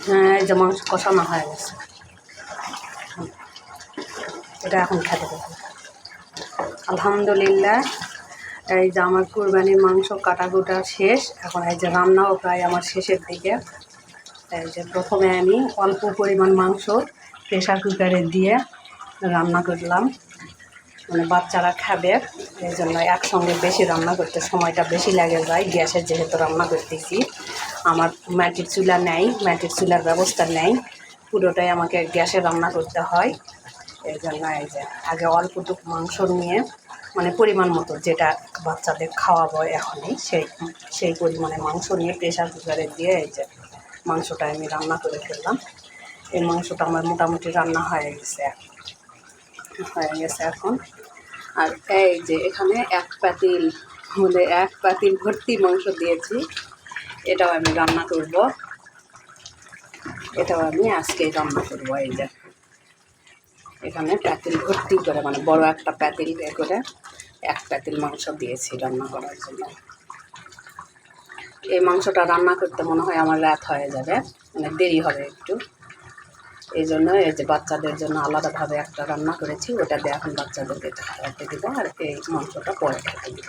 হ্যাঁ, এই যে মাংস কষানো হয়ে গেছে, এটা এখন খেতে দেবো। আলহামদুলিল্লাহ, এই যে আমার কুরবানির মাংস কাটাকুটা শেষ। এখন এই যে রান্নাও প্রায় আমার শেষের দিকে। এই যে প্রথমে আমি অল্প পরিমাণ মাংস প্রেশার কুকারে দিয়ে রান্না করলাম, মানে বাচ্চারা খাবে, এই জন্য একসঙ্গে বেশি রান্না করতে সময়টা বেশি লাগে যায়। গ্যাসে যেহেতু রান্না করতেছি, আমার মাটির চুলা নেই, মাটির চুলার ব্যবস্থা নেই, পুরোটাই আমাকে গ্যাসে রান্না করতে হয়। এই জন্য এই যে আগে অল্পটুকু মাংস নিয়ে, মানে পরিমাণ মতো যেটা বাচ্চাদের খাওয়াবো এখনই, সেই পরিমাণে মাংস নিয়ে প্রেশার কুকারে দিয়ে এই যে মাংসটা আমি রান্না করে ফেললাম। এই মাংসটা আমার মোটামুটি রান্না হয়ে গেছে এখন। আর এই যে এখানে এক পাতিল ভর্তি মাংস দিয়েছি, এটাও আমি রান্না করব, এটাও আমি আজকেই রান্না করব। এই যে এখানে পাতিল ভর্তি করে, মানে বড় একটা পাতিল বের করে এক পাতিল মাংস দিয়েছি রান্না করার জন্য। এই মাংসটা রান্না করতে মনে হয় আমার রাত হয়ে যাবে, মানে দেরি হবে একটু। এই জন্য এই যে বাচ্চাদের জন্য আলাদাভাবে একটা রান্না করেছি, ওটা দিয়ে এখন বাচ্চাদেরকে খাওয়াতে দিব, আর এই মাংসটা পরে খেতে দিব।